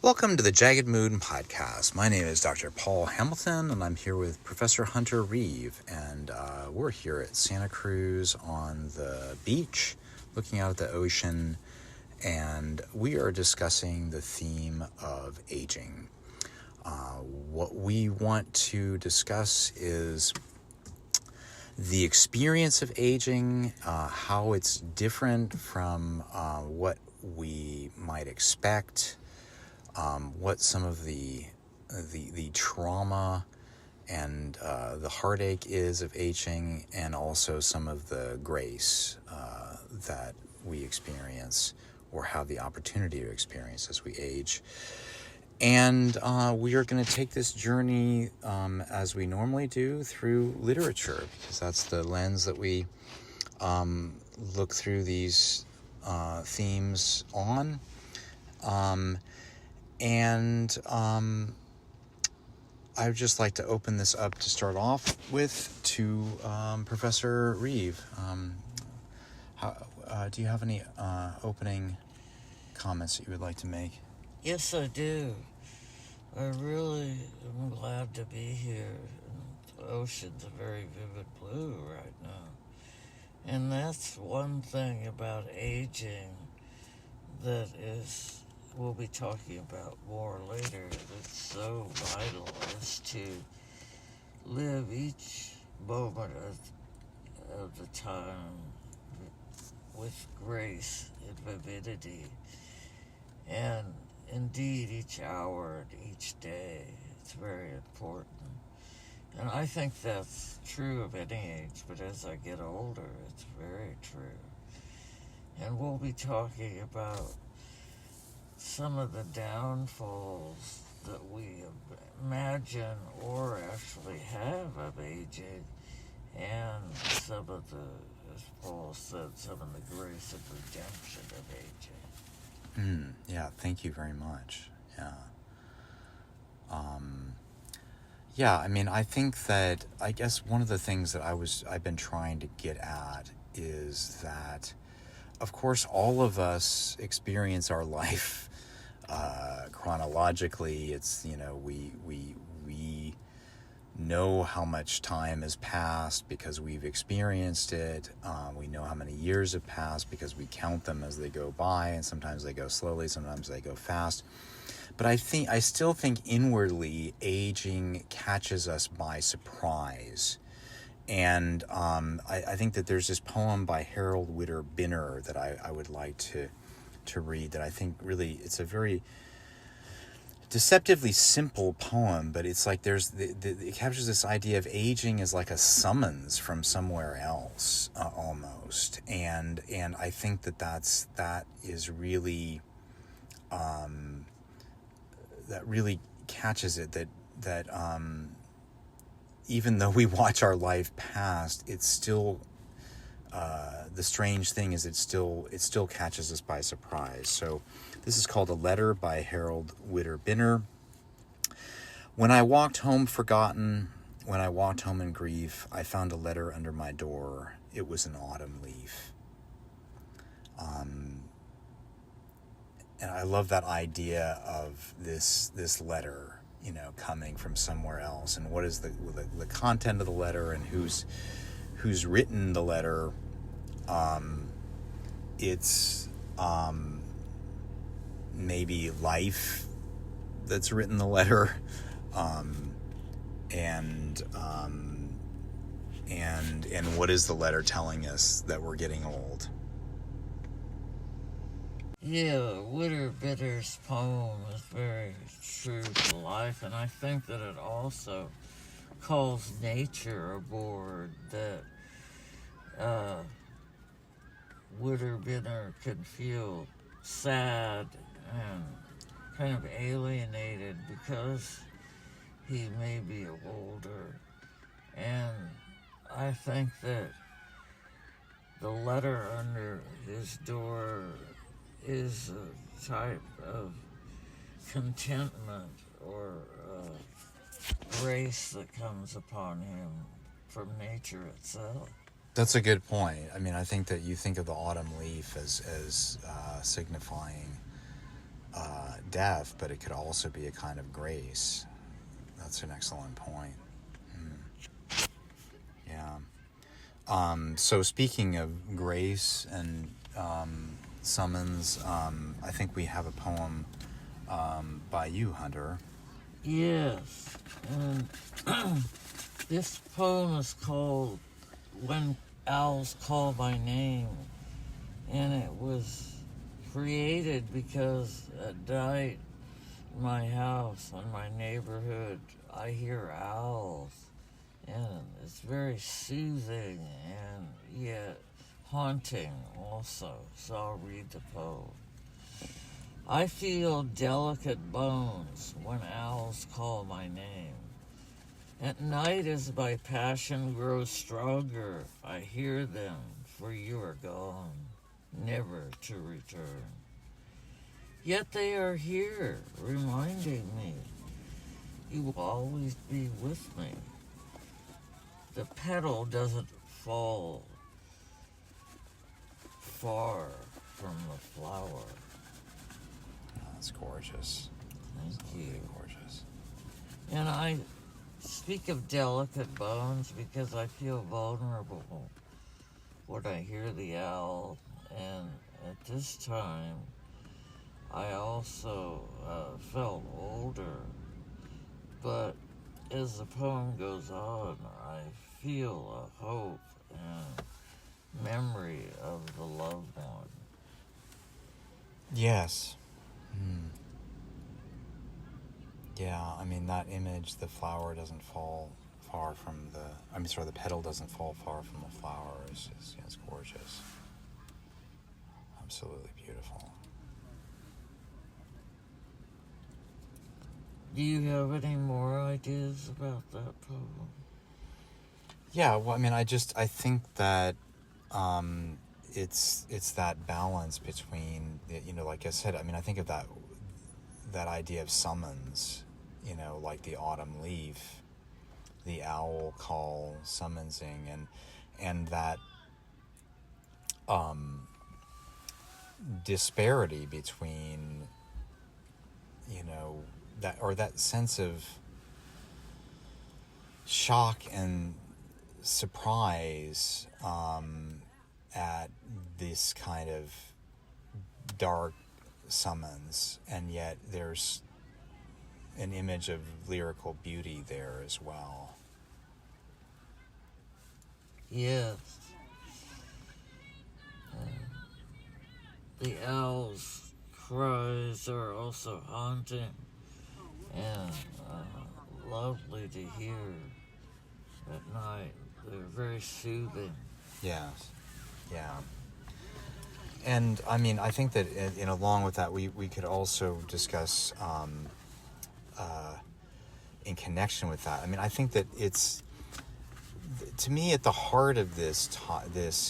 Welcome to the Jagged Moon Podcast. My name is Dr. Paul Hamilton, and I'm here with Professor Hunter Reeve, and we're here at Santa Cruz on the beach, looking out at the ocean, and we are discussing the theme of aging. What we want to discuss is the experience of aging, how it's different from what we might expect, what some of the trauma and the heartache is of aging, and also some of the grace that we experience or have the opportunity to experience as we age. And we are going to take this journey as we normally do through literature, because that's the lens that we look through these themes on. And I would just like to open this up to start off with to Professor Reeve. Do you have any opening comments that you would like to make? Yes, I do. I really am glad to be here. The ocean's a very vivid blue right now. And that's one thing about aging that we'll be talking about more later, that's so vital, is to live each moment of the time with grace and vividity. And indeed, each hour and each day, it's very important. And I think that's true of any age, but as I get older, it's very true. And we'll be talking about some of the downfalls that we imagine or actually have of aging, and some of the, as Paul said, some of the grace and redemption of aging. Yeah, thank you very much. Yeah. I mean, I think that, I guess one of the things that I've been trying to get at is that, of course, all of us experience our life chronologically. It's, we know how much time has passed because we've experienced it. We know how many years have passed because we count them as they go by, and sometimes they go slowly, sometimes they go fast. But I still think inwardly aging catches us by surprise. And I think that there's this poem by Harold Whitter Binner that I would like to read, that I think really, it's a very deceptively simple poem, but it's like it captures this idea of aging as like a summons from somewhere else, almost. And I think that is really that really catches it, that even though we watch our life past, it's still the strange thing is it still catches us by surprise. So this is called A Letter by Harold Whitter Binner. When I walked home forgotten, when I walked home in grief, I found a letter under my door. It was an autumn leaf. And I love that idea of this letter, coming from somewhere else, and what is the content of the letter, and who's written the letter. It's maybe life that's written the letter, and what is the letter telling us? That we're getting old. Yeah, Whitter Binner's poem is very true to life, and I think that it also calls nature aboard, that Whitter Binner can feel sad and kind of alienated because he may be older. And I think that the letter under his door is a type of contentment or grace that comes upon him from nature itself. That's a good point. I mean, I think that you think of the autumn leaf as signifying death, but it could also be a kind of grace. That's an excellent point. Yeah. So speaking of grace and summons, I think we have a poem by you, Hunter. Yes, and this poem is called When Owls Call My Name, and it was created because at night in my house, in my neighborhood, I hear owls, and it's very soothing and yet haunting also, so I'll read the poem. I feel delicate bones when owls call my name. At night as my passion grows stronger, I hear them, for you are gone, never to return. Yet they are here, reminding me, you will always be with me. The petal doesn't fall far from the flower. Oh, that's gorgeous. Thank you. Really gorgeous. And I speak of delicate bones because I feel vulnerable when I hear the owl. And at this time, I also felt older. But as the poem goes on, I feel a hope and memory of the loved one. Yes. Yeah, I mean, that image, the flower doesn't fall far from the petal doesn't fall far from the flower is it's gorgeous. Absolutely beautiful. Do you have any more ideas about that poem? Yeah, well, I mean, I think that it's that balance between, like I said, I mean, I think of that idea of summons, like the autumn leaf, the owl call summonsing, and that disparity between, that sense of shock and surprise at this kind of dark summons, and yet there's an image of lyrical beauty there as well. Yes. The owl's cries are also haunting and lovely to hear at night. They're very soothing. Yes. Yeah. And I mean, I think that along with that, we could also discuss in connection with that. I mean, I think that it's, to me, at the heart of this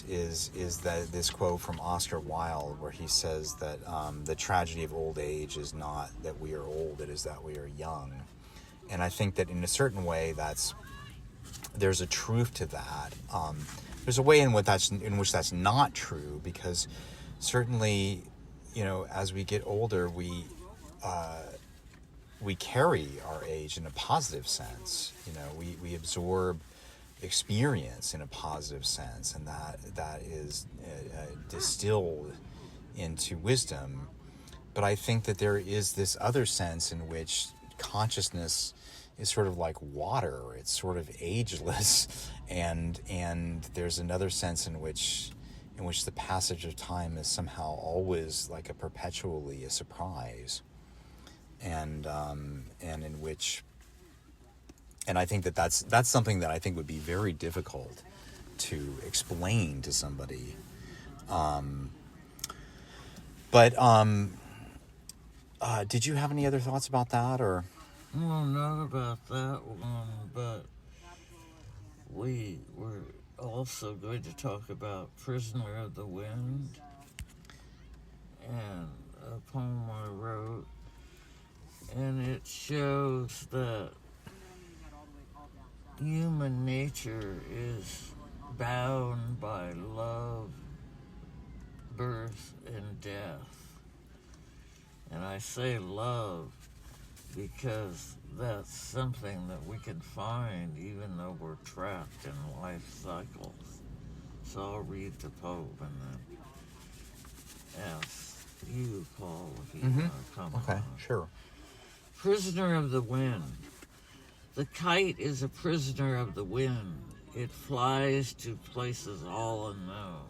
is that this quote from Oscar Wilde, where he says that the tragedy of old age is not that we are old; it is that we are young. And I think that in a certain way, there's a truth to that. There's a way in which that's not true, because certainly, as we get older, we carry our age in a positive sense. We absorb experience in a positive sense, and that is distilled into wisdom. But I think that there is this other sense in which consciousness is sort of like water. It's sort of ageless, and there's another sense in which the passage of time is somehow always like perpetually a surprise, and in which, and I think that's something that I think would be very difficult to explain to somebody. But did you have any other thoughts about that, or? Well, not about that one, but we were also going to talk about Prisoner of the Wind, and a poem I wrote, and it shows that human nature is bound by love, birth, and death. And I say love because that's something that we can find even though we're trapped in life cycles. So I'll read the poem and then ask you, Paul, if you want to come Okay, on. sure. Prisoner of the wind. The kite is a prisoner of the wind. It flies to places all unknown.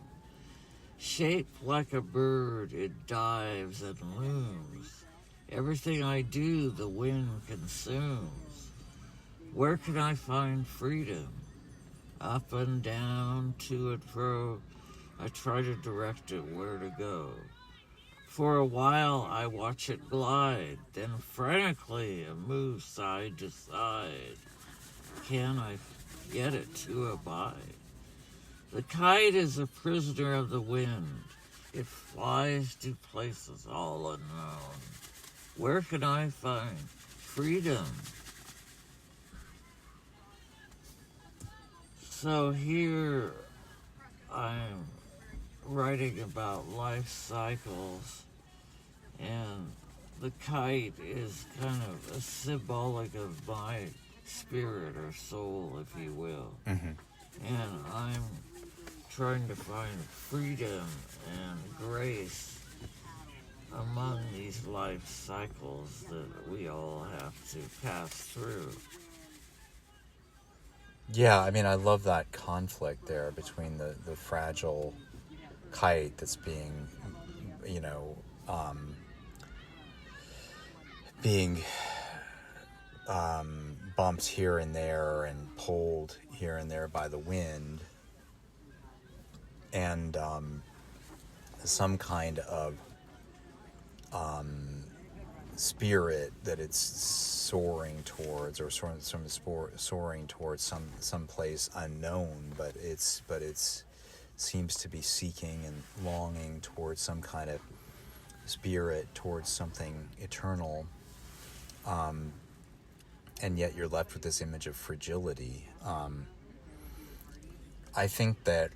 Shaped like a bird, it dives and looms. Everything I do, the wind consumes. Where can I find freedom? Up and down, to and fro, I try to direct it where to go. For a while I watch it glide, then frantically it moves side to side. Can I get it to abide? The kite is a prisoner of the wind. It flies to places all unknown. Where can I find freedom? So here I'm writing about life cycles, and the kite is kind of a symbolic of my spirit or soul, if you will. And I'm trying to find freedom and grace among these life cycles that we all have to pass through. Yeah, I mean, I love that conflict there between the fragile kite that's being, being bumped here and there and pulled here and there by the wind, and some kind of spirit that it's soaring towards, or soaring towards some place unknown, but it's seems to be seeking and longing towards some kind of spirit, towards something eternal, and yet you're left with this image of fragility. I think that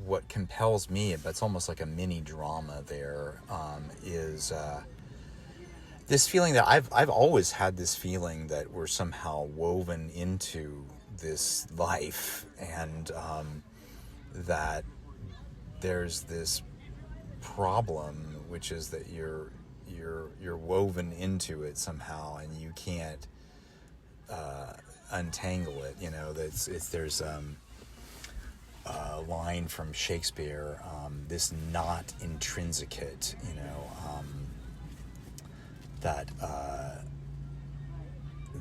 what compels me, but it's almost like a mini drama there, is this feeling that I've always had this feeling that we're somehow woven into this life, and that there's this problem, which is that you're woven into it somehow, and you can't untangle it. There's a line from Shakespeare, this not intrinsicate,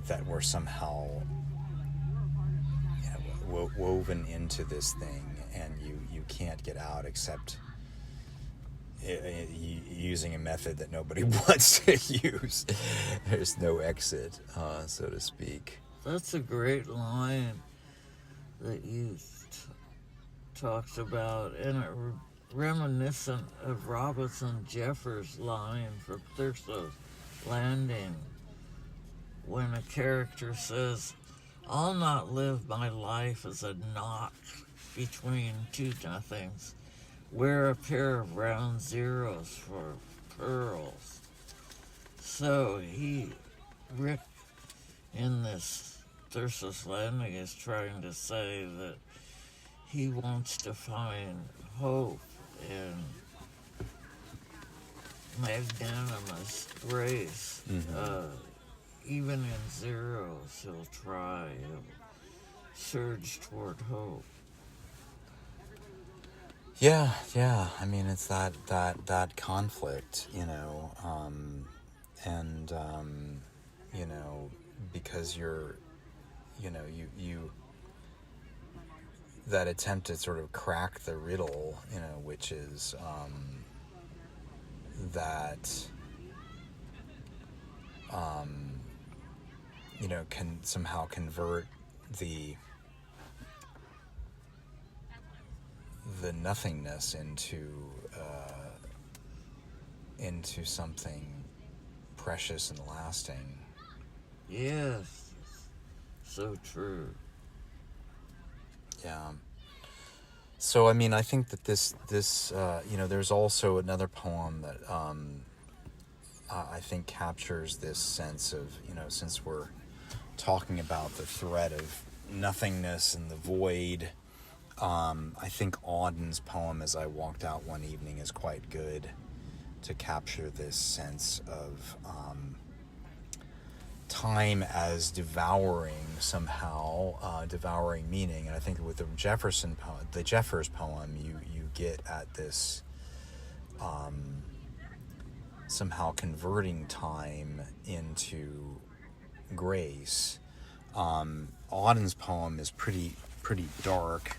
that we're somehow woven into this thing, and you can't get out except using a method that nobody wants to use. There's no exit, so to speak. That's a great line that you talked about, and it reminiscent of Robinson Jeffers' line from Thurso's Landing, when a character says, "I'll not live my life as a knot between two nothings. Wear a pair of round zeros for pearls." So Rick, in this Thurso's Landing, is trying to say that he wants to find hope and magnanimous grace. Even in zeros, he'll try and surge toward hope. Yeah. I mean, it's that conflict, because you're, you that attempt to sort of crack the riddle, which is that can somehow convert the nothingness into something precious and lasting. Yes, so true. Yeah. So I mean, I think that this there's also another poem that I think captures this sense of, since we're talking about the threat of nothingness and the void, I think Auden's poem As I Walked Out One Evening is quite good to capture this sense of time as devouring somehow, devouring meaning. And I think with the Jeffers poem, you get at this somehow converting time into grace. Auden's poem is pretty dark.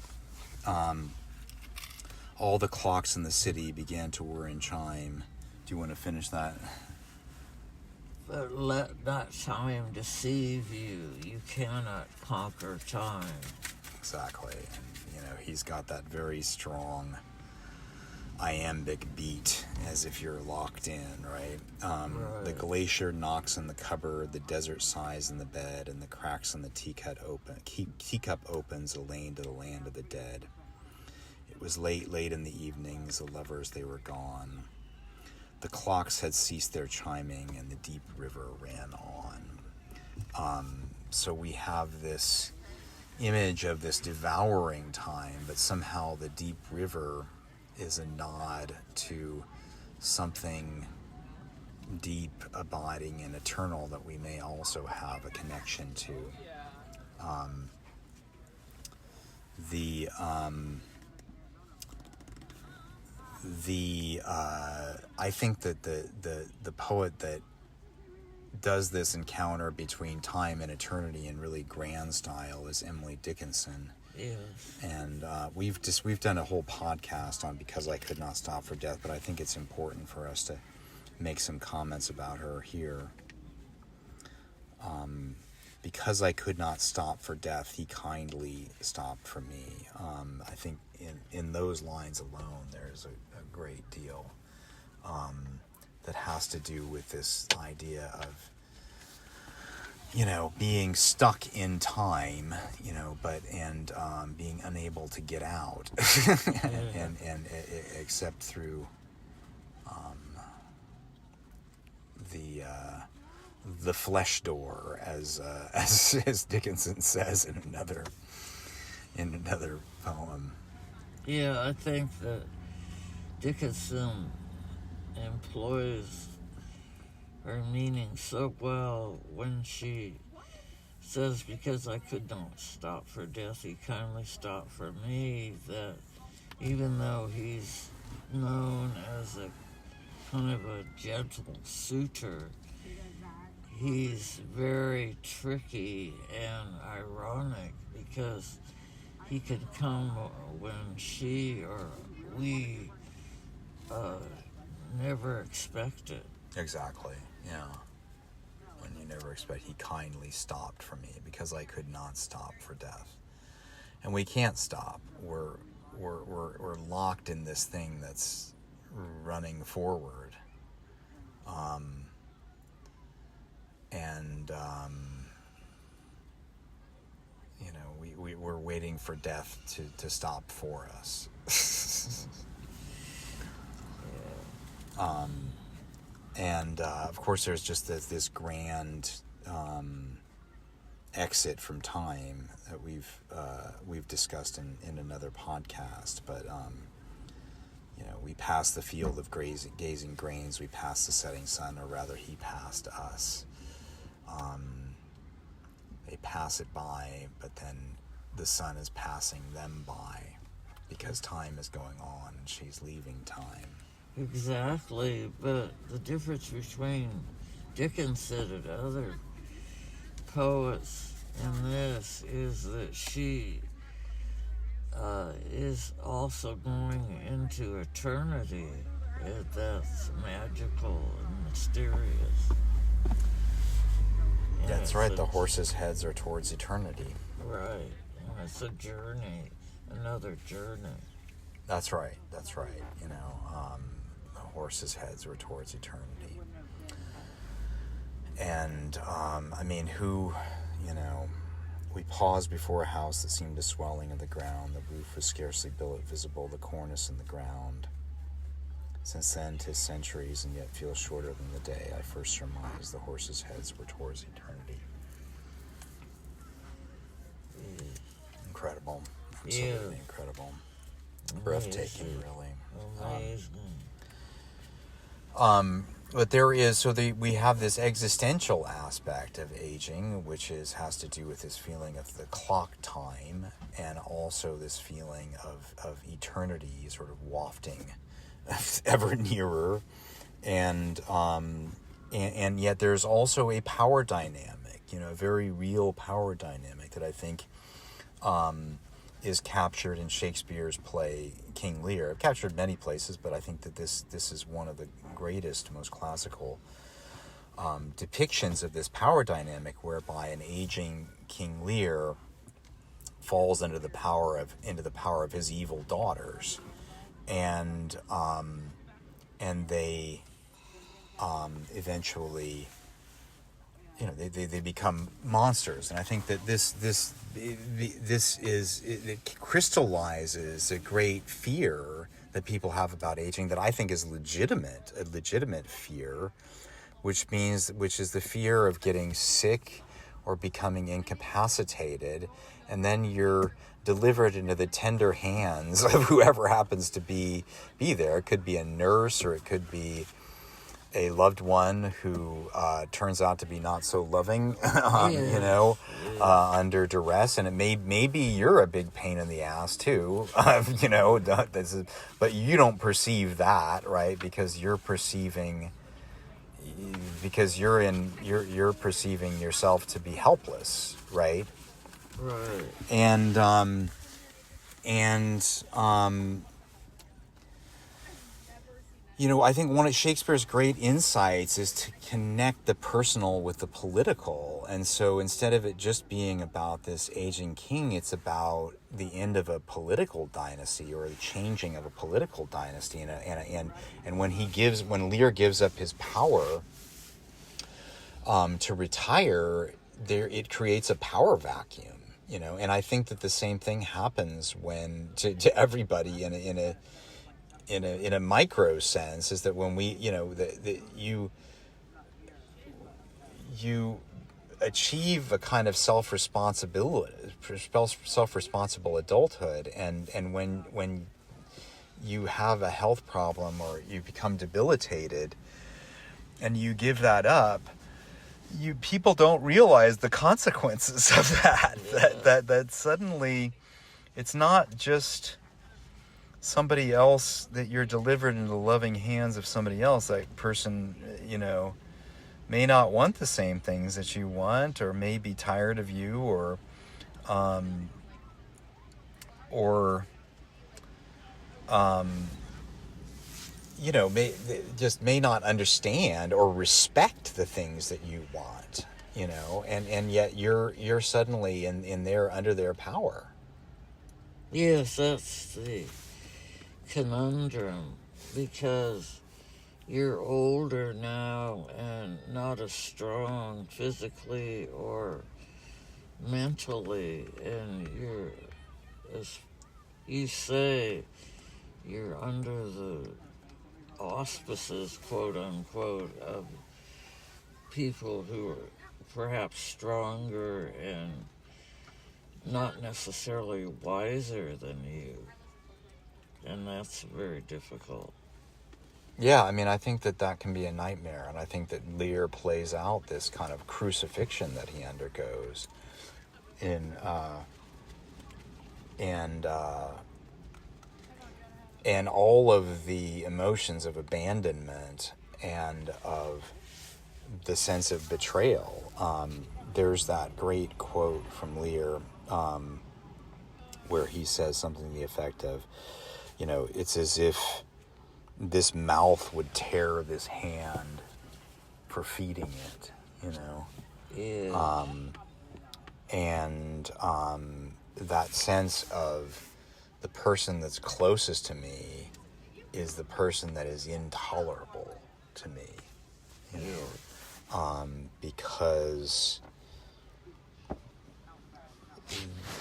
All the clocks in the city began to whir and chime. Do you want to finish that? But let not time deceive you. You cannot conquer time. Exactly. And, he's got that very strong iambic beat, as if you're locked in, right? Right. The glacier knocks in the cupboard, the desert sighs in the bed, and the cracks in the teacup opens a lane to the land of the dead. It was late in the evenings, the lovers, they were gone. The clocks had ceased their chiming, and the deep river ran on. So we have this image of this devouring time, but somehow the deep river is a nod to something deep, abiding, and eternal that we may also have a connection to. I think that the poet that does this encounter between time and eternity in really grand style is Emily Dickinson. Yes. And we've done a whole podcast on Because I Could Not Stop for Death, but I think it's important for us to make some comments about her here. Because I could not stop for death, he kindly stopped for me. I think in those lines alone, there's a great deal that has to do with this idea of, being stuck in time, and being unable to get out, and except through the flesh door, as Dickinson says in another poem. Yeah, I think that Dickinson employs her meaning so well when she says, because I could not stop for death, he kindly stopped for me, that even though he's known as a kind of a gentle suitor, he's very tricky and ironic, because he can come when she or we never expect it. Exactly, yeah. When you never expect, he kindly stopped for me because I could not stop for death. And we can't stop. We're locked in this thing that's running forward. We're waiting for death to stop for us. Of course, there's just this grand exit from time that we've discussed in another podcast. But we passed the field of gazing grains. We passed the setting sun, or rather, he passed us. They pass it by, but then the sun is passing them by, because time is going on and she's leaving time. Exactly, but the difference between Dickinson and other poets in this is that she is also going into eternity. That's magical and mysterious. That's right, the horses' heads are towards eternity. Right, and it's a journey, another journey. That's right. The horses' heads were towards eternity. And, we paused before a house that seemed a swelling of the ground. The roof was scarcely visible, the cornice in the ground. Since then 'tis centuries, and yet feels shorter than the day I first surmised the horses' heads were towards eternity. Incredible. Absolutely incredible. Breathtaking, really. Amazing. But there is, we have this existential aspect of aging, which has to do with this feeling of the clock time, and also this feeling of eternity sort of wafting ever nearer, and yet there's also a power dynamic, a very real power dynamic that I think is captured in Shakespeare's play King Lear. I've captured many places, but I think that this is one of the greatest, most classical depictions of this power dynamic, whereby an aging King Lear falls into the power of his evil daughters, and they eventually, they become monsters. And I think that this crystallizes a great fear that people have about aging that I think is a legitimate fear, which is the fear of getting sick or becoming incapacitated, and then you're delivered into the tender hands of whoever happens to be there. It could be a nurse, or it could be a loved one who turns out to be not so loving, under duress, and maybe you're a big pain in the ass too, but you don't perceive that, right? Because you're perceiving yourself to be helpless, right? Right. And I think one of Shakespeare's great insights is to connect the personal with the political. And so instead of it just being about this aging king, it's about the end of a political dynasty, or the changing of a political dynasty. And when Lear gives up his power to retire, it creates a power vacuum, And I think that the same thing happens when to everybody in a micro sense, is that when we, you achieve a kind of self-responsible adulthood, and when you have a health problem or you become debilitated and you give that up, people don't realize the consequences of that. Yeah. That suddenly it's not just somebody else, that you're delivered into the loving hands of somebody else. That person, may not want the same things that you want, or may be tired of you, or may not understand or respect the things that you want, and yet you're suddenly under their power. Yes, that's the conundrum, because you're older now and not as strong physically or mentally, and you're, as you say, you're under the auspices, quote unquote, of people who are perhaps stronger and not necessarily wiser than you. And that's very difficult. Yeah, I think that can be a nightmare, and I think that Lear plays out this kind of crucifixion that he undergoes and all of the emotions of abandonment and of the sense of betrayal. There's that great quote from Lear where he says something to the effect of, it's as if this mouth would tear this hand for feeding it, Yeah. And that sense of the person that's closest to me is the person that is intolerable to me, because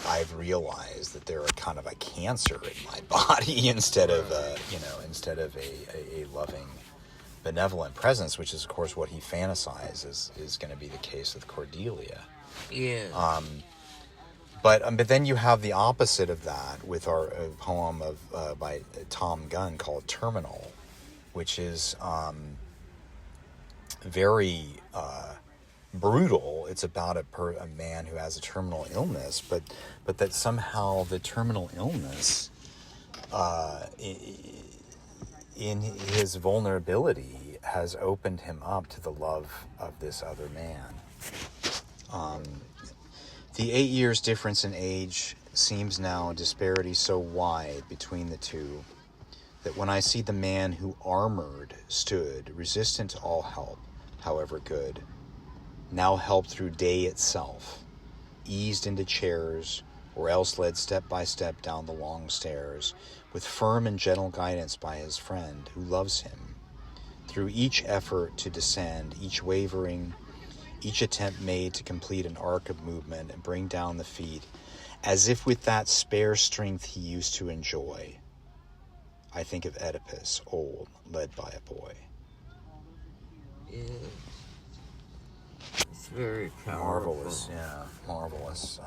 I I've realized that they're a kind of a cancer in my body instead of a loving, benevolent presence, which is of course what he fantasizes is going to be the case with Cordelia. Yeah. But then you have the opposite of that with our poem by Thom Gunn called Terminal, which is very brutal. It's about a man who has a terminal illness, but that somehow the terminal illness, in his vulnerability, has opened him up to the love of this other man. The 8 years difference in age seems now a disparity so wide between the two that when I see the man who armored stood, resistant to all help, however good, now helped through day itself, eased into chairs, or else led step by step down the long stairs, with firm and gentle guidance by his friend who loves him, through each effort to descend, each wavering, each attempt made to complete an arc of movement and bring down the feet, as if with that spare strength he used to enjoy. I think of Oedipus, old, led by a boy. Yeah. It's very powerful. Marvelous, yeah, marvelous.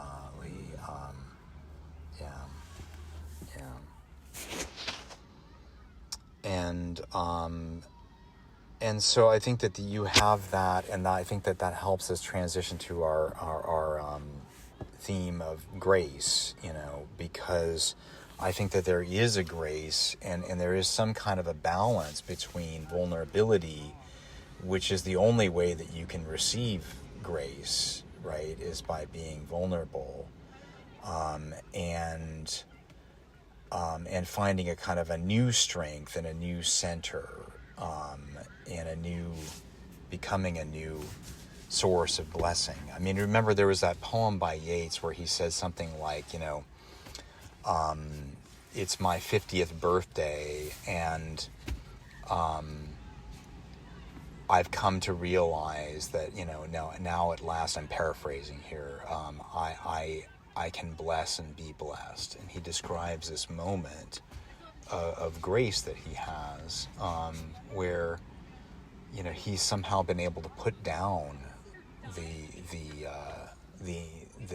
And so I think that you have that, and I think that helps us transition to our theme of grace, because I think that there is a grace and there is some kind of a balance between vulnerability, which is the only way that you can receive grace, right, is by being vulnerable, and finding a kind of a new strength and a new center, and becoming a new source of blessing. I mean, remember there was that poem by Yeats where he says something like, it's my 50th birthday, and I've come to realize that, now at last, I'm paraphrasing here, I can bless and be blessed. And he describes this moment of grace that he has, where, he's somehow been able to put down the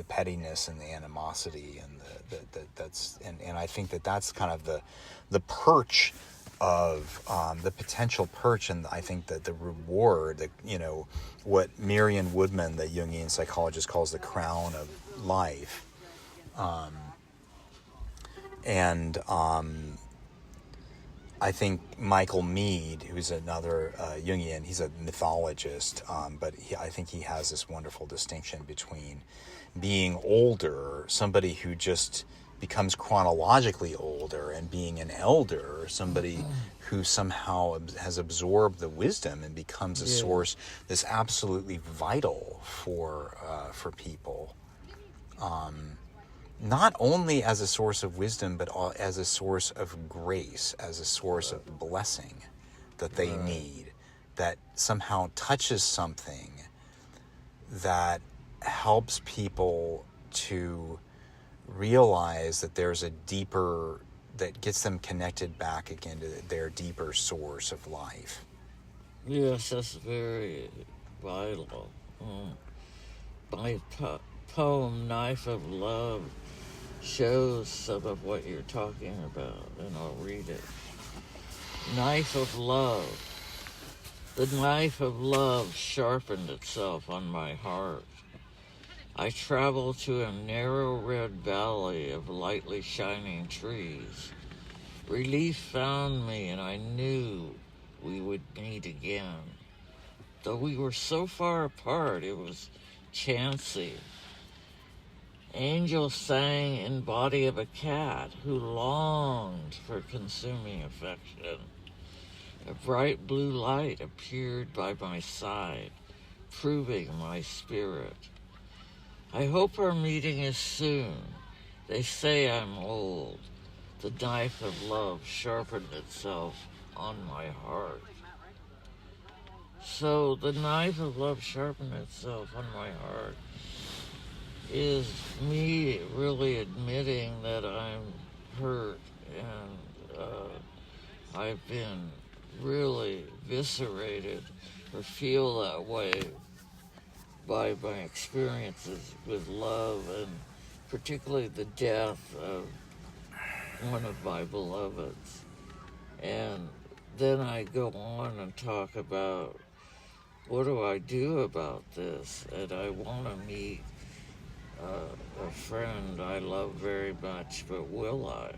pettiness and the animosity and I think that's kind of the perch of the potential perch, and I think that the reward, what Marion Woodman, the Jungian psychologist, calls the crown of life, I think Michael Mead, who's another Jungian, he's a mythologist, but I think he has this wonderful distinction between being older, somebody who just becomes chronologically older, and being an elder, somebody who somehow has absorbed the wisdom and becomes a source that's absolutely vital for people. Not only as a source of wisdom, but as a source of grace, as a source of blessing that they need, that somehow touches something that helps people to realize that there's a deeper, that gets them connected back again to their deeper source of life. Yes, that's very vital. My poem, Knife of Love, shows some of what you're talking about, and I'll read it. Knife of love. The knife of love sharpened itself on my heart. I traveled to a narrow red valley of lightly shining trees. Relief found me, and I knew we would meet again. Though we were so far apart, it was chancy. Angels sang in body of a cat who longed for consuming affection. A bright blue light appeared by my side, proving my spirit. I hope our meeting is soon. They say I'm old. The knife of love sharpened itself on my heart. So the knife of love sharpened itself on my heart. is me really admitting that I'm hurt, and I've been really eviscerated or feel that way by my experiences with love, and particularly the death of one of my beloveds. And then I go on and talk about what do I do about this, and I want to meet a friend I love very much, but will I?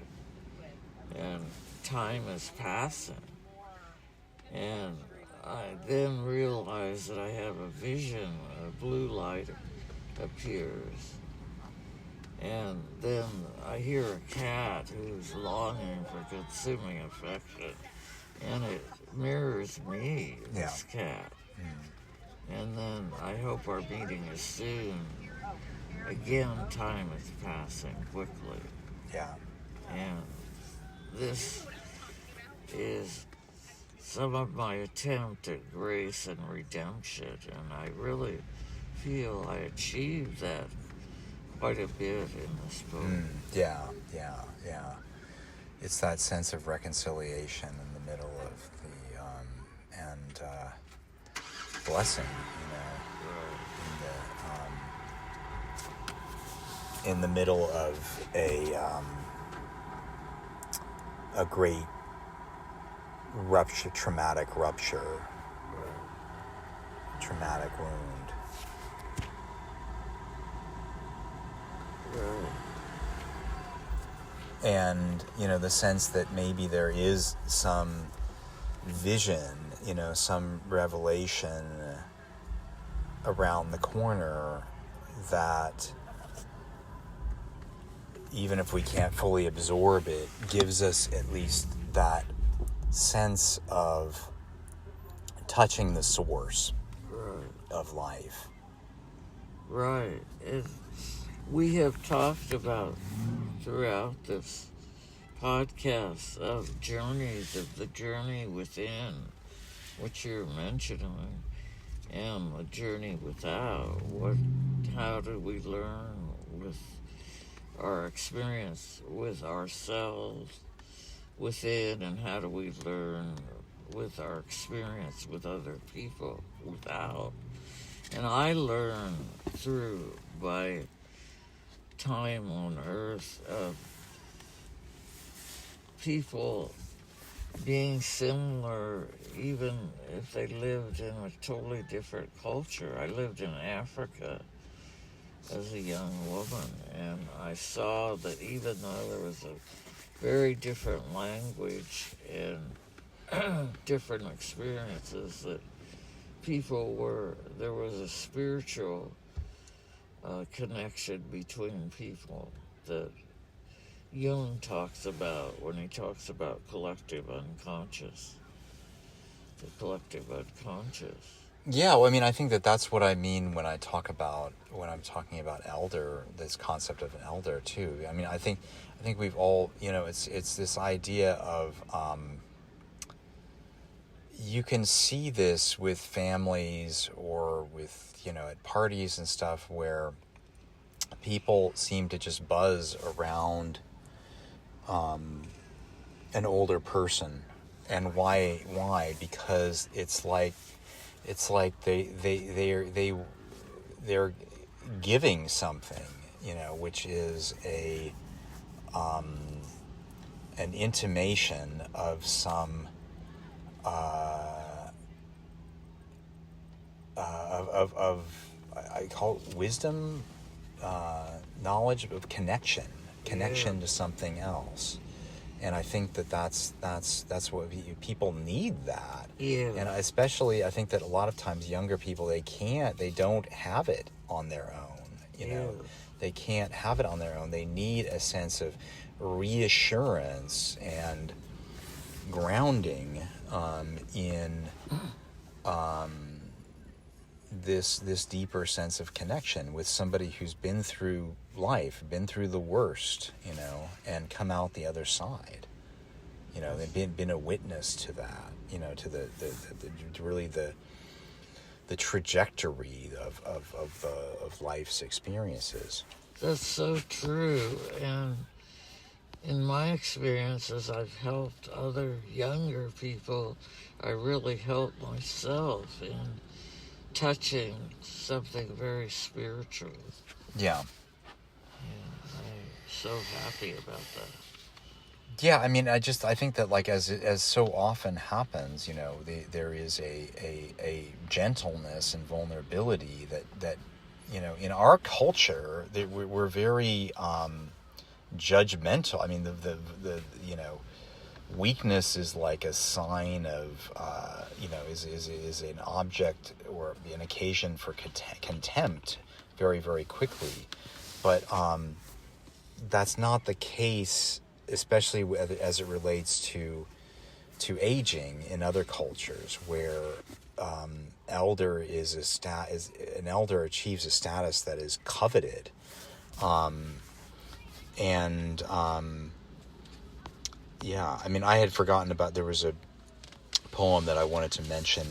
And time is passing. And I then realize that I have a vision, a blue light appears. And then I hear a cat who's longing for consuming affection. And it mirrors me, this cat. And then I hope our meeting is soon. Again, time is passing quickly. Yeah. And this is some of my attempt at grace and redemption, and I really feel I achieved that quite a bit in this book. Yeah. It's that sense of reconciliation in the middle of the and blessing, in the middle of a great rupture, traumatic wound. Right. And, the sense that maybe there is some vision, some revelation around the corner that, even if we can't fully absorb it, gives us at least that sense of touching the source of life. Right. We have talked about throughout this podcast of journeys, of the journey within, which you're mentioning, and a journey without. How do we learn with our experience with ourselves within, and how do we learn with our experience with other people without? And I learn through my time on earth of people being similar, even if they lived in a totally different culture. I lived in Africa as a young woman, and I saw that even though there was a very different language and different experiences, that there was a spiritual connection between people that Jung talks about when he talks about collective unconscious, the collective unconscious. Yeah, well, I think that's what I mean when I'm talking about elder, this concept of an elder too. I think we've all, it's this idea of, you can see this with families or with, at parties and stuff, where people seem to just buzz around an older person. And why? Because it's like they're giving something, which is an intimation of some I call it wisdom, knowledge of connection to something else. And I think that's what people need that. Yeah. And especially, I think that a lot of times younger people, they don't have it on their own. They can't have it on their own. They need a sense of reassurance and grounding in this deeper sense of connection with somebody who's been through life, been through the worst, and come out the other side. They've been a witness to that, to the really the trajectory of life's experiences. That's so true. And in my experience, as I've helped other younger people, I really helped myself in touching something very spiritual. Yeah. And I'm so happy about that. Yeah, I mean, I think that, like, as so often happens, there is a gentleness and vulnerability that in our culture that we're very judgmental. I mean, the weakness is like a sign of is an object or an occasion for contempt very, very quickly, but that's not the case, especially as it relates to aging in other cultures, where an elder achieves a status that is coveted, yeah. I mean, I had forgotten about, there was a poem that I wanted to mention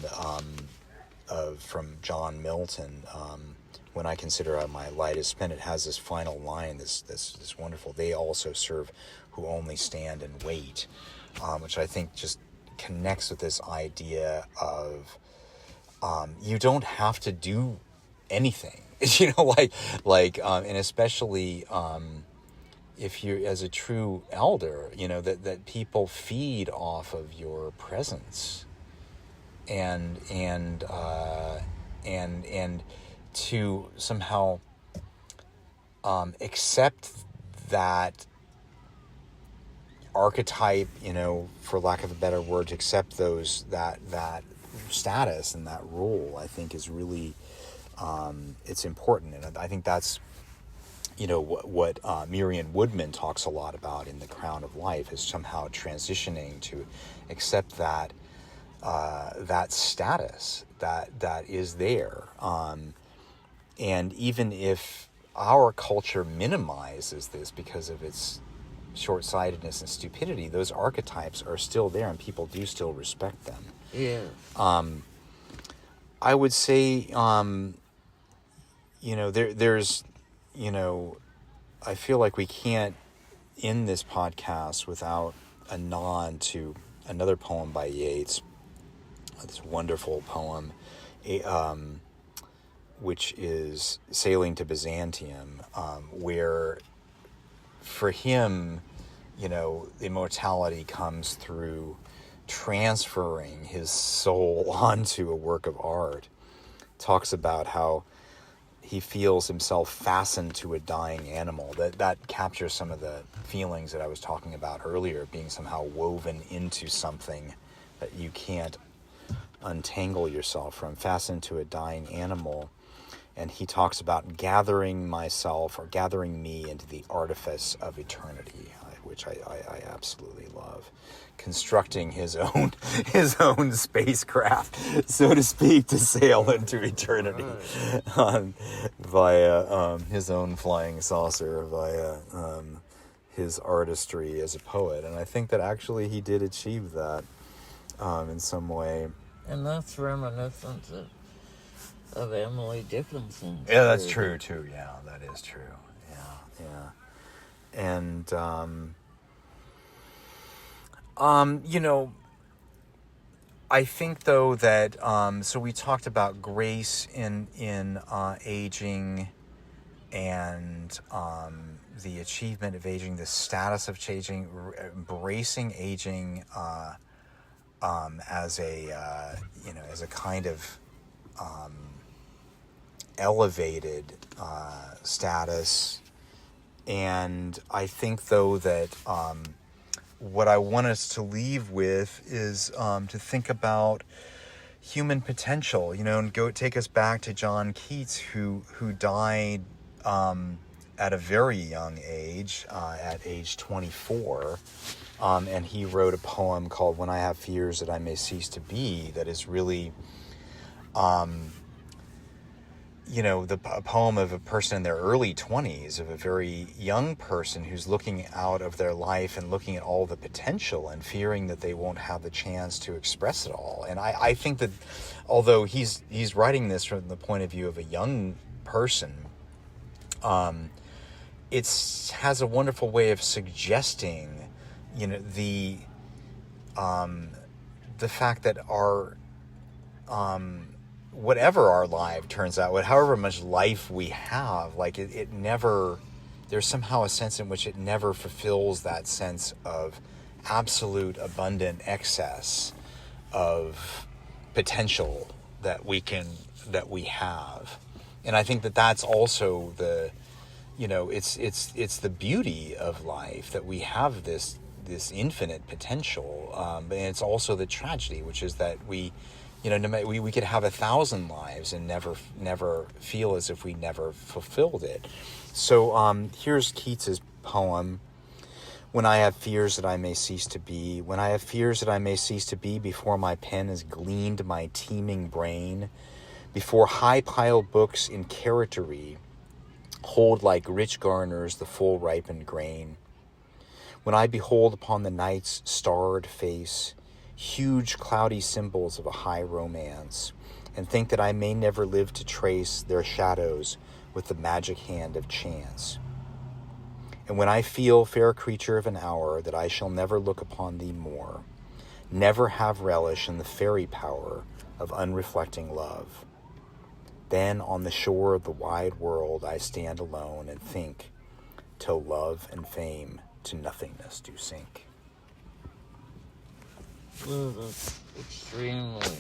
from John Milton. When I consider my light is spent, it has this final line, this wonderful, they also serve who only stand and wait, which I think just connects with this idea of you don't have to do anything, and especially if you're, as a true elder, that people feed off of your presence, and to somehow accept that archetype, for lack of a better word, to accept that status and that role, I think is really it's important. And I think that's what Marion Woodman talks a lot about in The Crown of Life, is somehow transitioning to accept that that status that is there. And even if our culture minimizes this because of its short-sightedness and stupidity, those archetypes are still there, and people do still respect them. Yeah. I would say, there's, I feel like we can't end this podcast without a nod to another poem by Yeats, this wonderful poem, which is Sailing to Byzantium, where for him, immortality comes through transferring his soul onto a work of art. Talks about how he feels himself fastened to a dying animal. That captures some of the feelings that I was talking about earlier, being somehow woven into something that you can't untangle yourself from, fastened to a dying animal. And he talks about gathering me into the artifice of eternity, which I absolutely love. Constructing his own spacecraft, so to speak, to sail into eternity, via his own flying saucer, via his artistry as a poet. And I think that actually he did achieve that in some way. And that's reminiscent of Emily Dickinson. Yeah, that's true too. Yeah, that is true. Yeah. And I think though that so we talked about grace in aging, and the achievement of aging, the status of aging, embracing aging as a kind of elevated status. And I think though that what I want us to leave with is to think about human potential, and take us back to John Keats, who died at a very young age, at age 24, and he wrote a poem called "When I Have Fears That I May Cease to Be," that is really a poem of a person in their early 20s, of a very young person who's looking out of their life and looking at all the potential and fearing that they won't have the chance to express it all. And I think that although he's writing this from the point of view of a young person, it has a wonderful way of suggesting, the fact that our whatever our life turns out, however much life we have, like it never, there's somehow a sense in which it never fulfills that sense of absolute abundant excess of potential that we have. And I think that that's also the, it's the beauty of life, that we have this infinite potential, and it's also the tragedy, which is that we could have 1,000 lives and never feel as if we never fulfilled it. So here's Keats's poem. When I have fears that I may cease to be, when I have fears that I may cease to be, before my pen has gleaned my teeming brain, before high-piled books in charactery hold like rich garners the full ripened grain, when I behold upon the night's starred face huge cloudy symbols of a high romance, and think that I may never live to trace their shadows with the magic hand of chance. And when I feel, fair creature of an hour, that I shall never look upon thee more, never have relish in the fairy power of unreflecting love, then on the shore of the wide world I stand alone and think, till love and fame to nothingness do sink. Well, that's extremely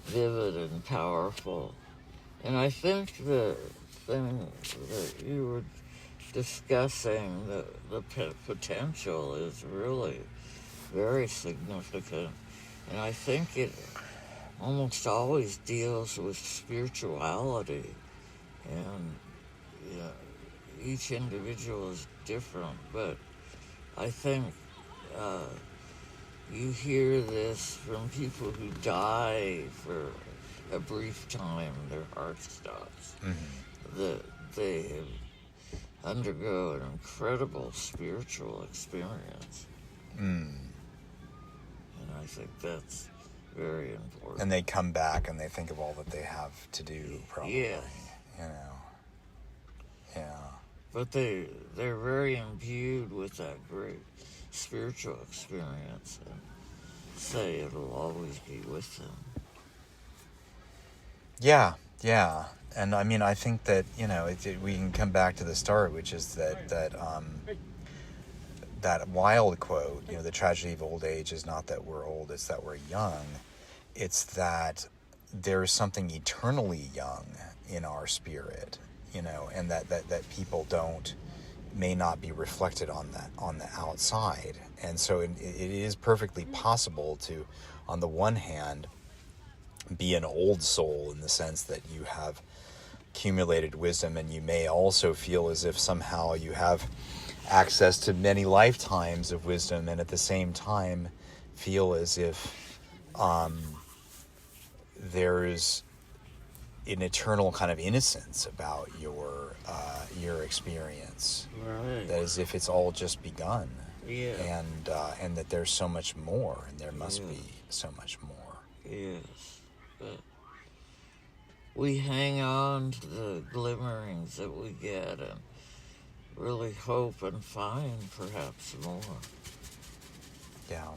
vivid and powerful. And I think the thing that you were discussing, the potential, is really very significant. And I think it almost always deals with spirituality. And each individual is different, but I think you hear this from people who die for a brief time, their heart stops. Mm-hmm. That they undergo an incredible spiritual experience. And I think that's very important. And they come back and they think of all that they have to do, probably. Yeah. Yeah. But they're very imbued with that great spiritual experience, and say it'll always be with them. Yeah. And I mean, I think that, we can come back to the start, which is that Wilde quote, the tragedy of old age is not that we're old, it's that we're young. It's that there is something eternally young in our spirit, and that people may not be reflected on the outside. And so it is perfectly possible to, on the one hand, be an old soul in the sense that you have accumulated wisdom, and you may also feel as if somehow you have access to many lifetimes of wisdom, and at the same time feel as if there's an eternal kind of innocence about your experience. Right. That as if it's all just begun. Yeah. And that there's so much more, and there must be so much more. Yes. But we hang on to the glimmerings that we get and really hope and find perhaps more. Yeah.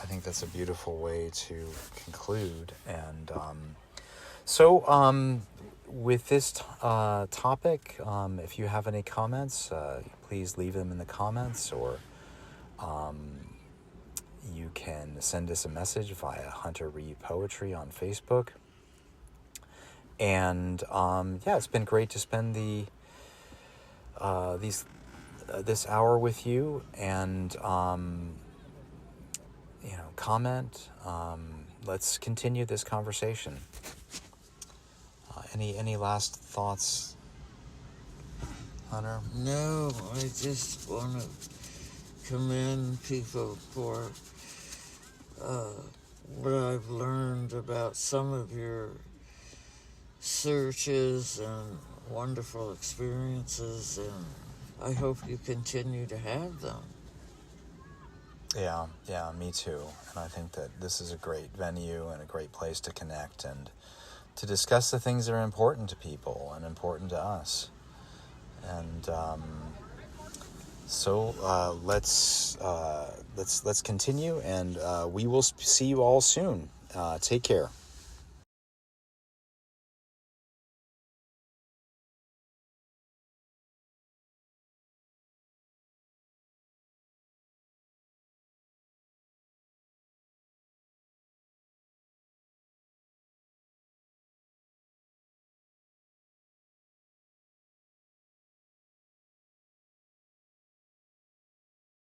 I think that's a beautiful way to conclude. And so with this topic, if you have any comments, please leave them in the comments, or you can send us a message via Hunter Reeve Poetry on Facebook. And it's been great to spend this hour with you, and comment. Let's continue this conversation. Any last thoughts, Hunter? No, I just want to commend people for what I've learned about some of your searches and wonderful experiences, and I hope you continue to have them. Yeah, me too. And I think that this is a great venue and a great place to connect and to discuss the things that are important to people and important to us. And so let's continue, and we will see you all soon. Take care.